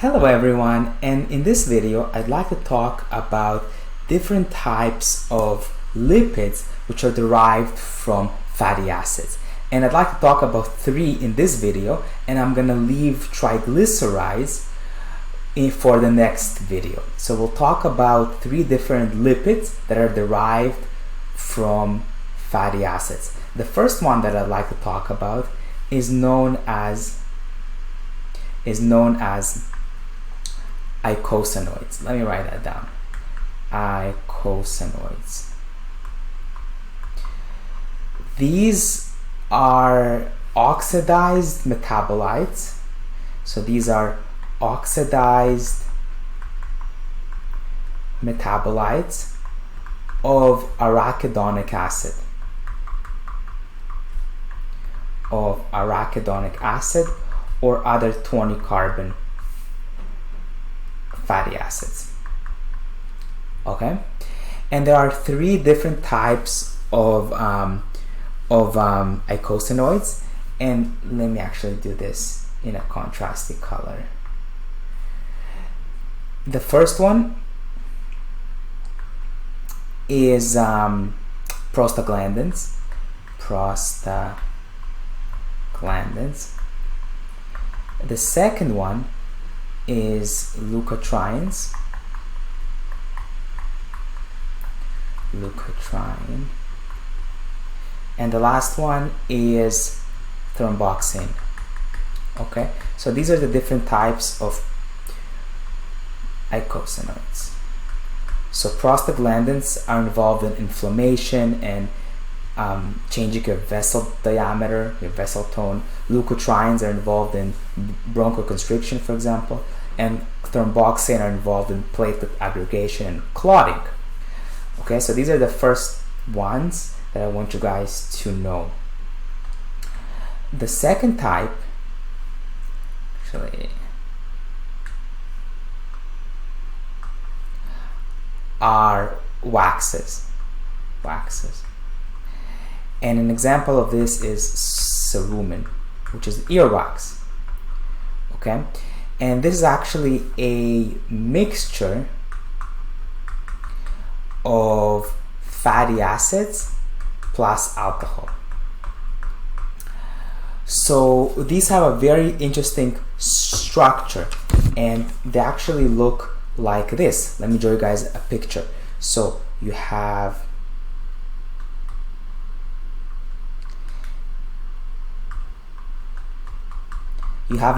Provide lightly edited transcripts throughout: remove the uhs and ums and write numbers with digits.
Hello everyone, and in this video I'd like to talk about different types of lipids which are derived from fatty acids. And I'd like to talk about three in this video, and I'm gonna leave triglycerides for the next video. So we'll talk about three different lipids that are derived from fatty acids. The first one that I'd like to talk about is known as eicosanoids. Let me write that down. Eicosanoids. These are oxidized metabolites. So these are oxidized metabolites of arachidonic acid. Or other 20 carbon fatty acids. Okay, and there are three different types of eicosanoids, and let me actually do this in a contrasty color. The first one is prostaglandins. The second one is leukotrienes. And the last one is thromboxane. Okay, so these are the different types of eicosanoids. So prostaglandins are involved in inflammation and changing your vessel diameter, your vessel tone. Leukotrienes are involved in bronchoconstriction, for example, and thromboxane are involved in platelet aggregation and clotting. Okay, so these are the first ones that I want you guys to know. The second type, actually, are waxes. And an example of this is cerumen, which is earwax. Okay, and this is actually a mixture of fatty acids plus alcohol. So these have a very interesting structure, and they actually look like this. Let me show you guys a picture. So you have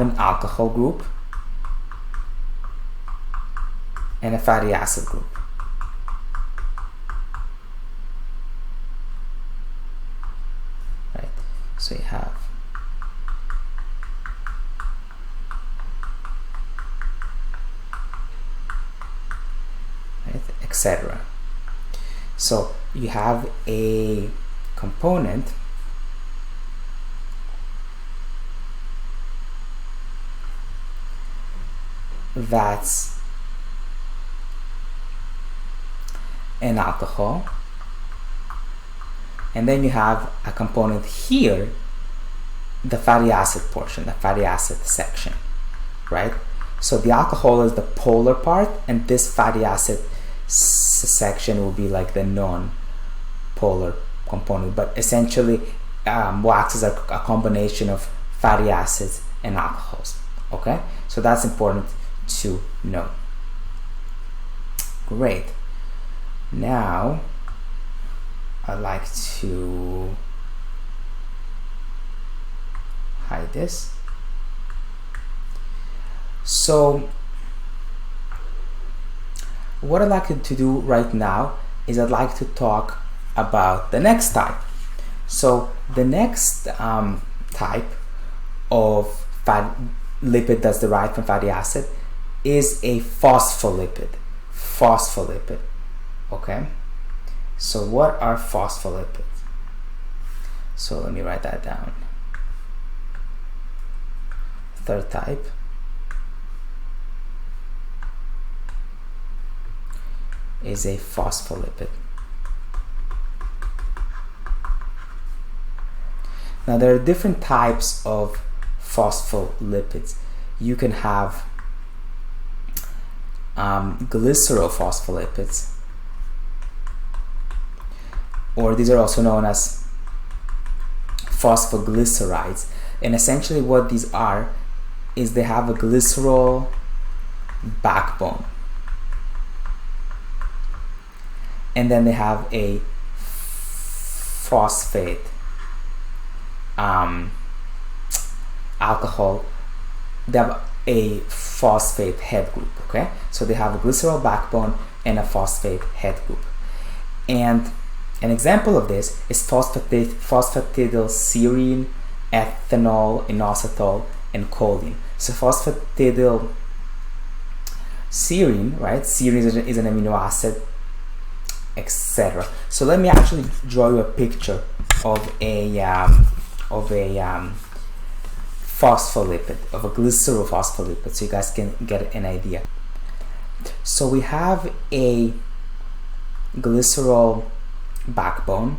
an alcohol group and a fatty acid group. Right, so you have etc. So you have a component that's an alcohol, and then you have a component here, the fatty acid portion, the fatty acid section, right? So the alcohol is the polar part, and this fatty acid section will be like the non-polar component. But essentially, waxes are a combination of fatty acids and alcohols. Okay, so that's important to know. Great. Now I'd like to hide this. So what I'd like to do right now is I'd like to talk about the next type. So the next type of lipid that's derived from fatty acid is a phospholipid. Okay, so what are phospholipids? So let me write that down. Third type is a phospholipid. Now there are different types of phospholipids. You can have glycerophospholipids, or these are also known as phosphoglycerides. And essentially what these are is they have a glycerol backbone, and then they have a phosphate alcohol. They have a phosphate head group. Okay, so they have a glycerol backbone and a phosphate head group. And an example of this is phosphatidylserine, ethanol, inositol, and choline. So phosphatidylserine, right? Serine is an amino acid, etc. So let me actually draw you a picture of a phospholipid, of a glycerophospholipid, so you guys can get an idea. So we have a glycerol backbone,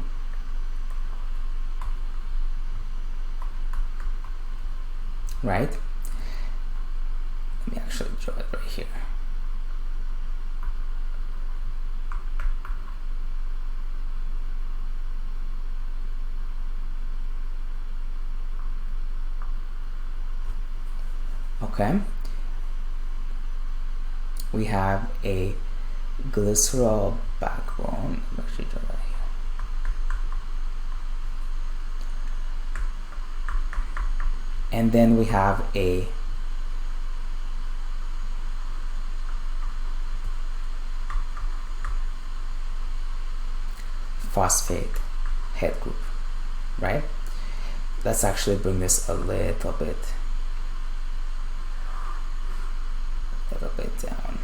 right? Let me actually draw it right here. Okay, we have a glycerol backbone. Let me actually draw that here. And then we have a phosphate head group, right? Let's actually bring this a little bit down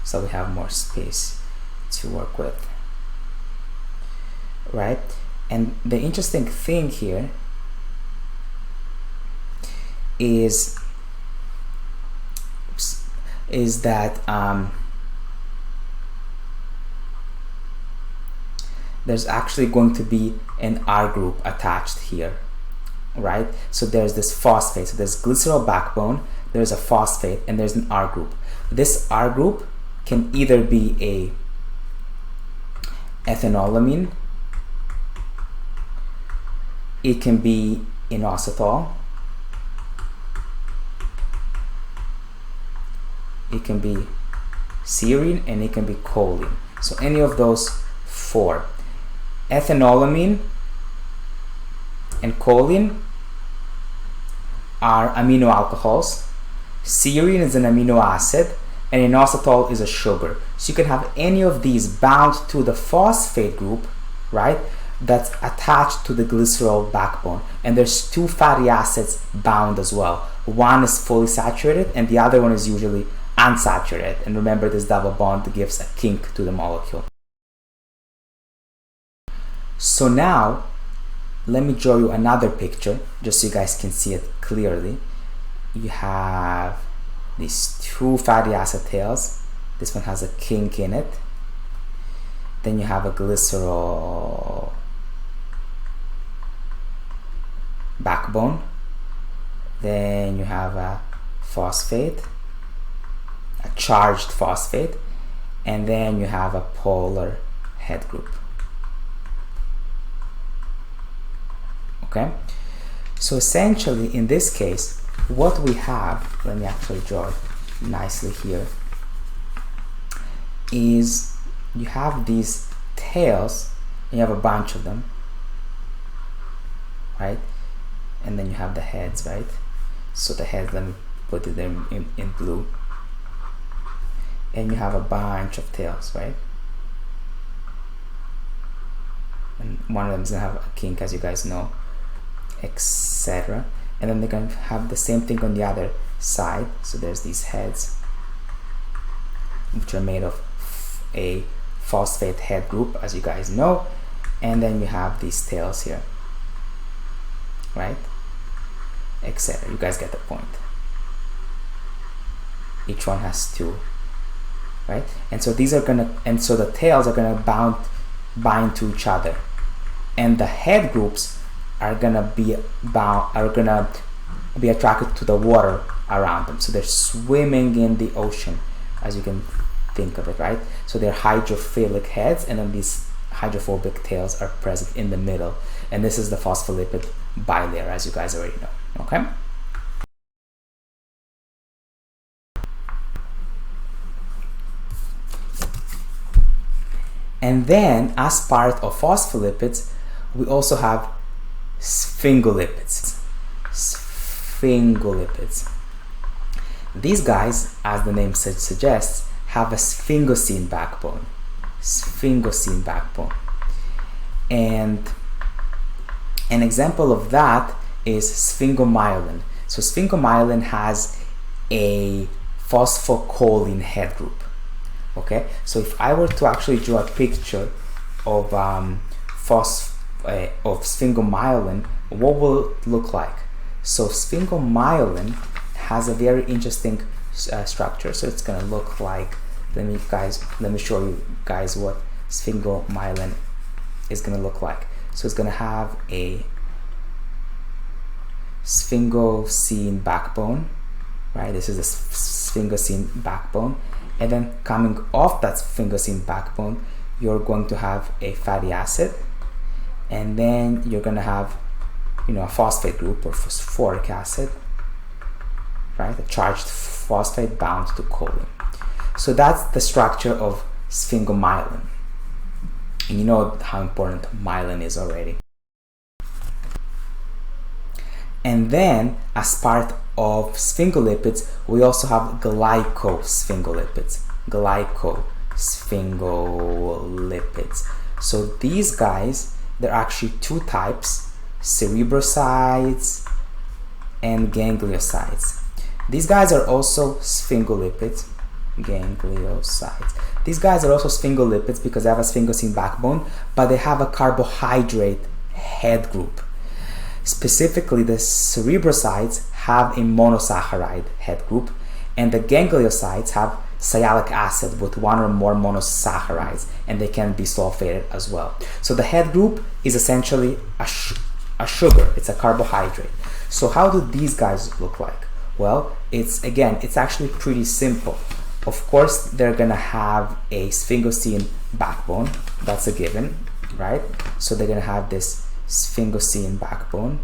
so we have more space to work with, right? And the interesting thing here is that there's actually going to be an R group attached here, right? So there's this phosphate, so there's glycerol backbone, there's a phosphate, and there's an R group. This R group can either be a ethanolamine, it can be inositol, it can be serine, and it can be choline. So any of those four. Ethanolamine and choline are amino alcohols, serine is an amino acid, and inositol is a sugar. So you can have any of these bound to the phosphate group, right, that's attached to the glycerol backbone. And there's two fatty acids bound as well. One is fully saturated and the other one is usually unsaturated. And remember, this double bond gives a kink to the molecule. So now let me draw you another picture just so you guys can see it clearly. You have these two fatty acid tails. This one has a kink in it. Then you have a glycerol backbone. Then you have a phosphate, a charged phosphate, and then you have a polar head group. Okay, so essentially in this case, what we have, let me actually draw it nicely here, is you have these tails, and you have a bunch of them, right? And then you have the heads, right? So the heads, let me put it in blue. And you have a bunch of tails, right? And one of them is gonna have a kink, as you guys know, etc. And then they're going to have the same thing on the other side. So there's these heads, which are made of a phosphate head group, as you guys know. And then you have these tails here, right, etc. You guys get the point. Each one has two, right? And so these are gonna, and so the tails are gonna bind to each other, and the head groups are gonna be attracted to the water around them. So they're swimming in the ocean, as you can think of it, right? So they're hydrophilic heads, and then these hydrophobic tails are present in the middle, and this is the phospholipid bilayer, as you guys already know. Okay. And then, as part of phospholipids, we also have sphingolipids. Sphingolipids. These guys, as the name suggests, have a sphingosine backbone. Sphingosine backbone. And an example of that is sphingomyelin. So sphingomyelin has a phosphocholine head group. Okay, so if I were to actually draw a picture of sphingomyelin, what will it look like? So sphingomyelin has a very interesting structure. So it's gonna look like, let me show you guys what sphingomyelin is gonna look like. So it's gonna have a sphingosine backbone, right? This is a sphingosine backbone. And then coming off that sphingosine backbone, you're going to have a fatty acid, and then you're going to have, a phosphate group or phosphoric acid, right? A charged phosphate bound to choline. So that's the structure of sphingomyelin. And you know how important myelin is already. And then, as part of sphingolipids, we also have glycosphingolipids. Glycosphingolipids. So these guys, they're actually two types, cerebrosides and gangliosides. These guys are also sphingolipids. Gangliosides. These guys are also sphingolipids because they have a sphingosine backbone, but they have a carbohydrate head group. Specifically, the cerebrosides have a monosaccharide head group, and the gangliosides have sialic acid with one or more monosaccharides, and they can be sulfated as well. So the head group is essentially a sugar. It's a carbohydrate. So how do these guys look like? Well, it's actually pretty simple. Of course, they're gonna have a sphingosine backbone. That's a given, right? So they're gonna have this sphingosine backbone.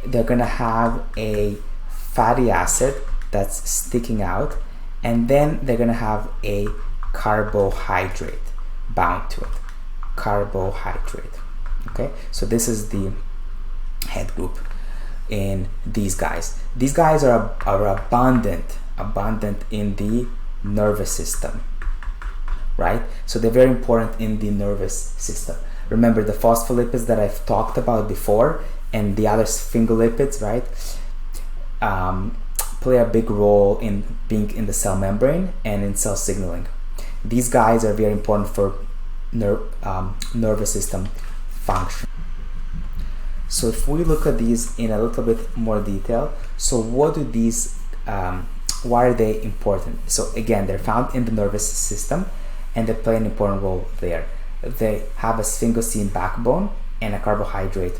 They're gonna have a fatty acid that's sticking out, and then they're gonna have a carbohydrate bound to it. Carbohydrate. Okay, so this is the head group in these guys. These guys are abundant in the nervous system, right? So they're very important in the nervous system. Remember the phospholipids that I've talked about before and the other sphingolipids, right, play a big role in being in the cell membrane and in cell signaling. These guys are very important for nervous system function. So if we look at these in a little bit more detail, so what do these, why are they important? So again, they're found in the nervous system and they play an important role there. They have a sphingosine backbone and a carbohydrate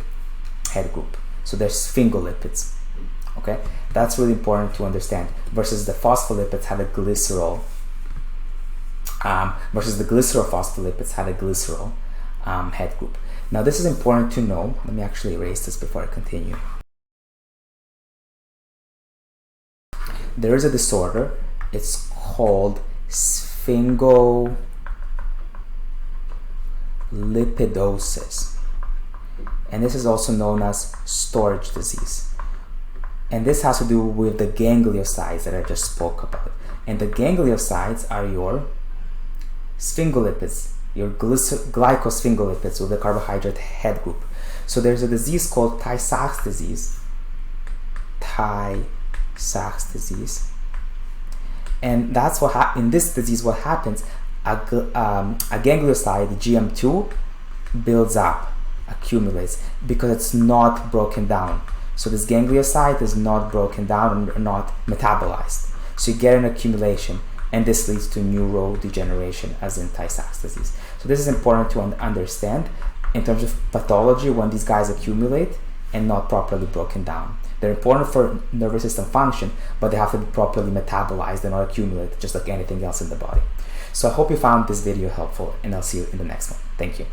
head group. So they're sphingolipids. Okay, that's really important to understand. Versus the phospholipids have a glycerol. Versus the glycerophospholipids have a glycerol head group. Now this is important to know. Let me actually erase this before I continue. There is a disorder. It's called sphingolipidosis, and this is also known as storage disease. And this has to do with the gangliosides that I just spoke about. And the gangliosides are your sphingolipids, your glycosphingolipids with the carbohydrate head group. So there's a disease called Tay-sachs disease. Tay-sachs disease. And that's what in this disease, what happens, a ganglioside, GM2, builds up, accumulates, because it's not broken down. So this ganglioside is not broken down or not metabolized. So you get an accumulation, and this leads to neurodegeneration, as in Tay-sachs disease. So this is important to understand in terms of pathology when these guys accumulate and not properly broken down. They're important for nervous system function, but they have to be properly metabolized and not accumulated just like anything else in the body. So I hope you found this video helpful, and I'll see you in the next one. Thank you.